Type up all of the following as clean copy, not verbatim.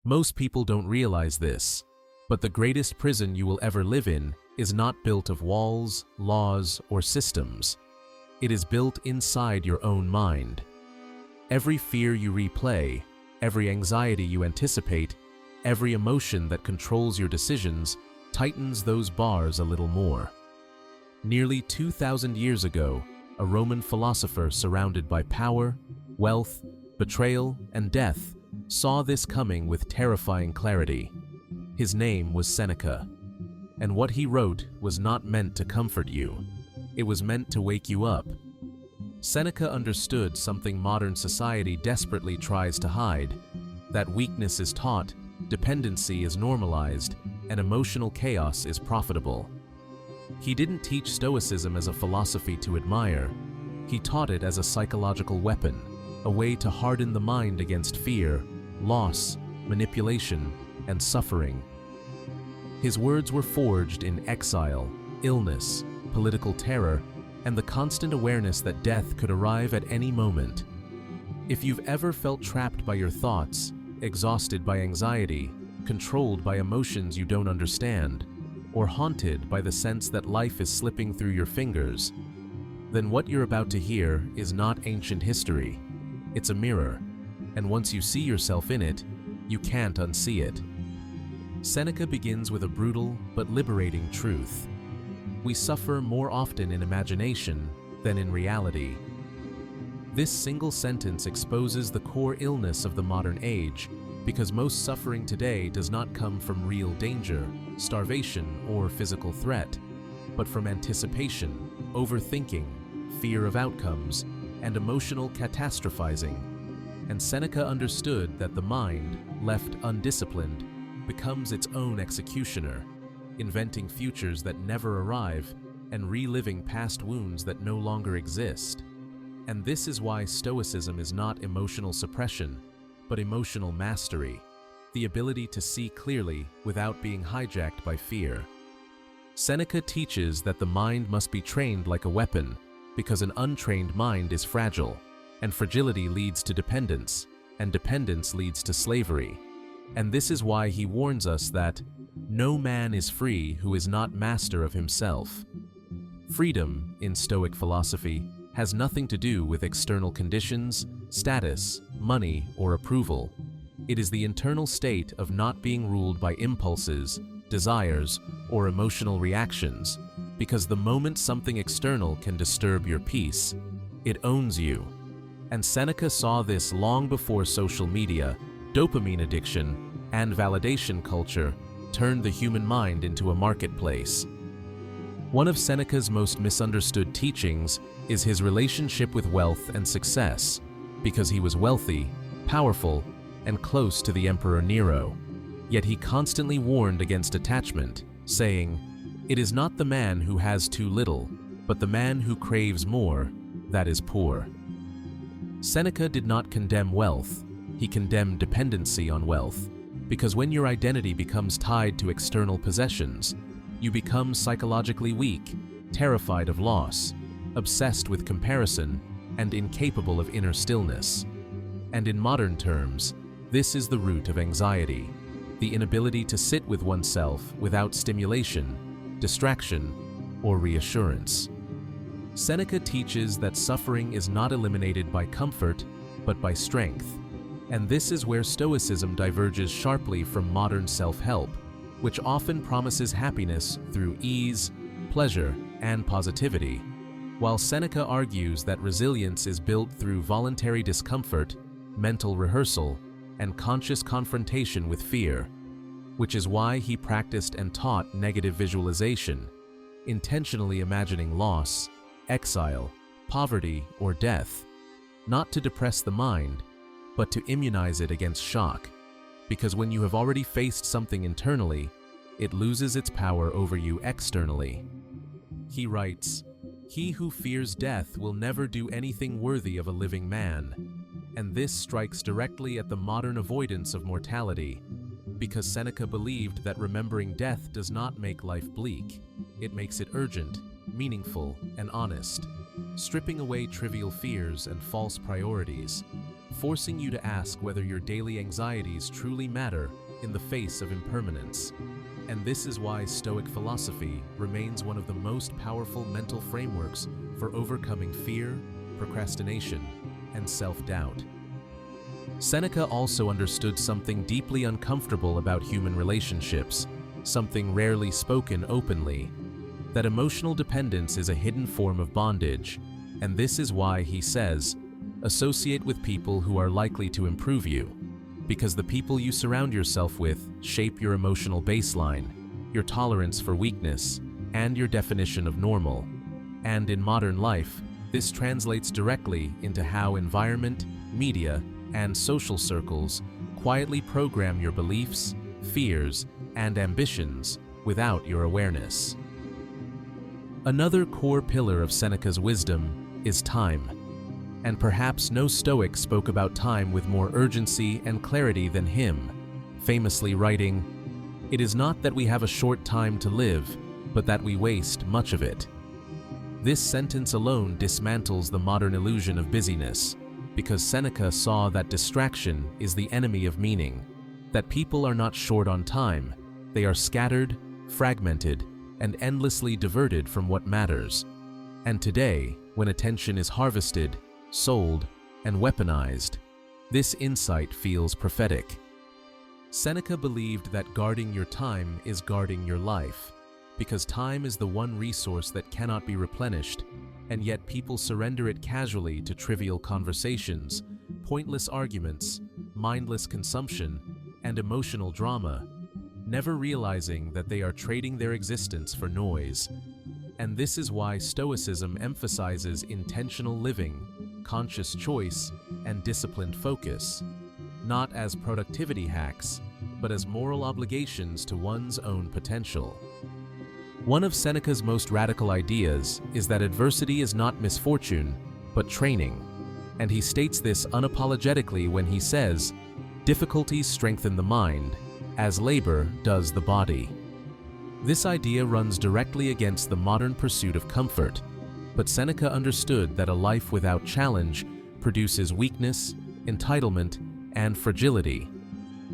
Most people don't realize this, but the greatest prison you will ever live in is not built of walls, laws, or systems. It is built inside your own mind. Every fear you replay, every anxiety you anticipate, every emotion that controls your decisions tightens those bars a little more. Nearly 2,000 years ago, a Roman philosopher surrounded by power, wealth, betrayal, and death saw this coming with terrifying clarity. His name was Seneca, and what he wrote was not meant to comfort you. It was meant to wake you up. Seneca understood something modern society desperately tries to hide, that weakness is taught, dependency is normalized, and emotional chaos is profitable. He didn't teach Stoicism as a philosophy to admire. He taught it as a psychological weapon, a way to harden the mind against fear, loss, manipulation, and suffering. His words were forged in exile, illness, political terror, and the constant awareness that death could arrive at any moment. If you've ever felt trapped by your thoughts, exhausted by anxiety, controlled by emotions you don't understand, or haunted by the sense that life is slipping through your fingers, then what you're about to hear is not ancient history. It's a mirror, and once you see yourself in it, you can't unsee it. Seneca begins with a brutal but liberating truth. We suffer more often in imagination than in reality. This single sentence exposes the core illness of the modern age, because most suffering today does not come from real danger, starvation, or physical threat, but from anticipation, overthinking, fear of outcomes, and emotional catastrophizing. And Seneca understood that the mind, left undisciplined, becomes its own executioner, inventing futures that never arrive and reliving past wounds that no longer exist. And this is why Stoicism is not emotional suppression, but emotional mastery, the ability to see clearly without being hijacked by fear. Seneca teaches that the mind must be trained like a weapon, because an untrained mind is fragile, and fragility leads to dependence, and dependence leads to slavery. And this is why he warns us that no man is free who is not master of himself. Freedom, in Stoic philosophy, has nothing to do with external conditions, status, money, or approval. It is the internal state of not being ruled by impulses, desires, or emotional reactions, because the moment something external can disturb your peace, it owns you. And Seneca saw this long before social media, dopamine addiction, and validation culture turned the human mind into a marketplace. One of Seneca's most misunderstood teachings is his relationship with wealth and success, because he was wealthy, powerful, and close to the Emperor Nero. Yet he constantly warned against attachment, saying, "It is not the man who has too little, but the man who craves more, that is poor." Seneca did not condemn wealth, he condemned dependency on wealth, because when your identity becomes tied to external possessions, you become psychologically weak, terrified of loss, obsessed with comparison, and incapable of inner stillness. And in modern terms, this is the root of anxiety, the inability to sit with oneself without stimulation, distraction, or reassurance. Seneca teaches that suffering is not eliminated by comfort, but by strength. And this is where Stoicism diverges sharply from modern self-help, which often promises happiness through ease, pleasure, and positivity, while Seneca argues that resilience is built through voluntary discomfort, mental rehearsal, and conscious confrontation with fear, which is why he practiced and taught negative visualization, intentionally imagining loss, exile, poverty, or death, not to depress the mind, but to immunize it against shock, because when you have already faced something internally, it loses its power over you externally. He writes, "He who fears death will never do anything worthy of a living man," and this strikes directly at the modern avoidance of mortality, because Seneca believed that remembering death does not make life bleak, it makes it urgent, meaningful, and honest, stripping away trivial fears and false priorities. forcing you to ask whether your daily anxieties truly matter in the face of impermanence. And this is why Stoic philosophy remains one of the most powerful mental frameworks for overcoming fear, procrastination, and self-doubt. Seneca also understood something deeply uncomfortable about human relationships, something rarely spoken openly, that emotional dependence is a hidden form of bondage, and this is why he says, associate with people who are likely to improve you, because the people you surround yourself with shape your emotional baseline, your tolerance for weakness, and your definition of normal. And in modern life, this translates directly into how environment, media, and social circles quietly program your beliefs, fears, and ambitions without your awareness. Another core pillar of Seneca's wisdom is time. And perhaps no Stoic spoke about time with more urgency and clarity than him, famously writing, "It is not that we have a short time to live, but that we waste much of it." This sentence alone dismantles the modern illusion of busyness, because Seneca saw that distraction is the enemy of meaning, that people are not short on time, they are scattered, fragmented, and endlessly diverted from what matters. And today, when attention is harvested, sold, and weaponized, this insight feels prophetic. Seneca believed that guarding your time is guarding your life, because time is the one resource that cannot be replenished, and yet people surrender it casually to trivial conversations, pointless arguments, mindless consumption, and emotional drama, never realizing that they are trading their existence for noise. And this is why Stoicism emphasizes intentional living, conscious choice, and disciplined focus, not as productivity hacks, but as moral obligations to one's own potential. One of Seneca's most radical ideas is that adversity is not misfortune, but training, and he states this unapologetically when he says, "Difficulties strengthen the mind, as labor does the body." This idea runs directly against the modern pursuit of comfort, but Seneca understood that a life without challenge produces weakness, entitlement, and fragility,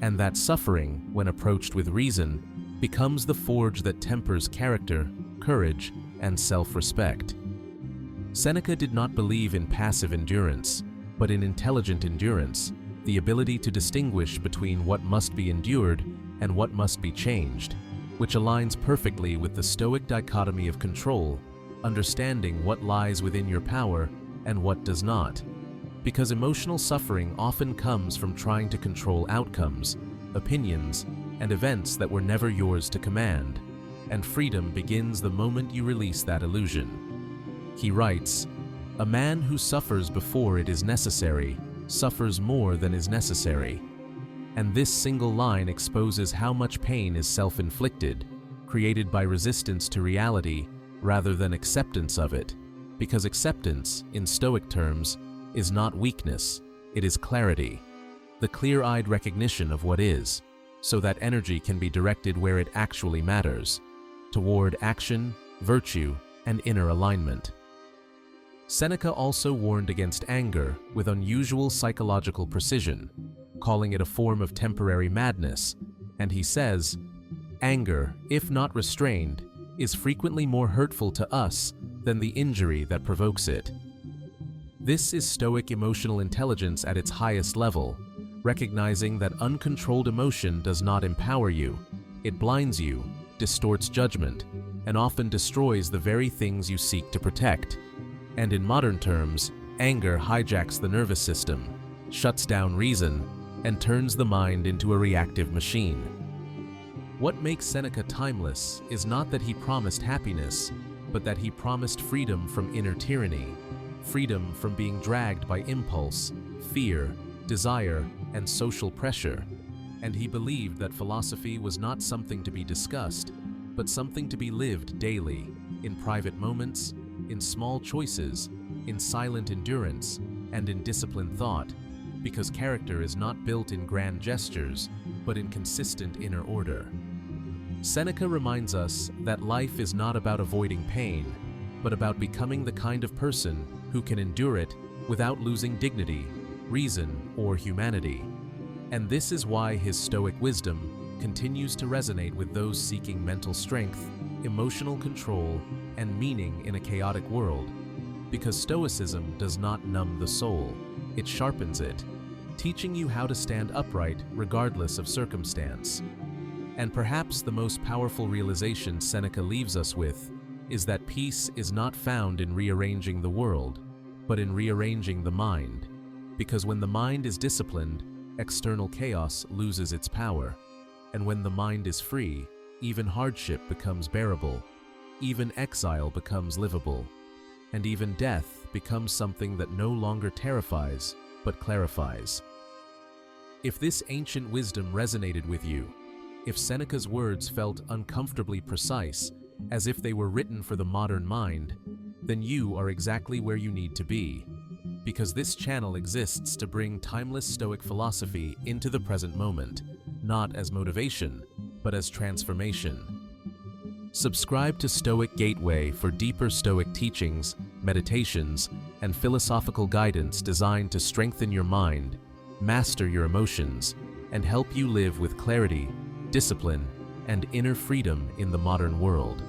and that suffering, when approached with reason, becomes the forge that tempers character, courage, and self-respect. Seneca did not believe in passive endurance, but in intelligent endurance, the ability to distinguish between what must be endured and what must be changed, which aligns perfectly with the Stoic dichotomy of control, understanding what lies within your power and what does not. Because emotional suffering often comes from trying to control outcomes, opinions, and events that were never yours to command, and freedom begins the moment you release that illusion. He writes, "A man who suffers before it is necessary suffers more than is necessary." And this single line exposes how much pain is self-inflicted, created by resistance to reality rather than acceptance of it, because acceptance, in Stoic terms, is not weakness, it is clarity, the clear-eyed recognition of what is, so that energy can be directed where it actually matters, toward action, virtue, and inner alignment. Seneca also warned against anger with unusual psychological precision, calling it a form of temporary madness, and he says, "Anger, if not restrained, is frequently more hurtful to us than the injury that provokes it." This is Stoic emotional intelligence at its highest level, recognizing that uncontrolled emotion does not empower you, it blinds you, distorts judgment, and often destroys the very things you seek to protect. And in modern terms, anger hijacks the nervous system, shuts down reason, and turns the mind into a reactive machine. What makes Seneca timeless is not that he promised happiness, but that he promised freedom from inner tyranny, freedom from being dragged by impulse, fear, desire, and social pressure. And he believed that philosophy was not something to be discussed, but something to be lived daily, in private moments, in small choices, in silent endurance, and in disciplined thought, because character is not built in grand gestures, but in consistent inner order. Seneca reminds us that life is not about avoiding pain, but about becoming the kind of person who can endure it without losing dignity, reason, or humanity. And this is why his Stoic wisdom continues to resonate with those seeking mental strength, emotional control, and meaning in a chaotic world. Because Stoicism does not numb the soul, it sharpens it, teaching you how to stand upright regardless of circumstance. And perhaps the most powerful realization Seneca leaves us with is that peace is not found in rearranging the world, but in rearranging the mind. Because when the mind is disciplined, external chaos loses its power. And when the mind is free, even hardship becomes bearable, even exile becomes livable, and even death becomes something that no longer terrifies, but clarifies. If this ancient wisdom resonated with you, if Seneca's words felt uncomfortably precise, as if they were written for the modern mind, then you are exactly where you need to be. Because this channel exists to bring timeless Stoic philosophy into the present moment, not as motivation, but as transformation. Subscribe to Stoic Gateway for deeper Stoic teachings, meditations, and philosophical guidance designed to strengthen your mind, master your emotions, and help you live with clarity, discipline, and inner freedom in the modern world.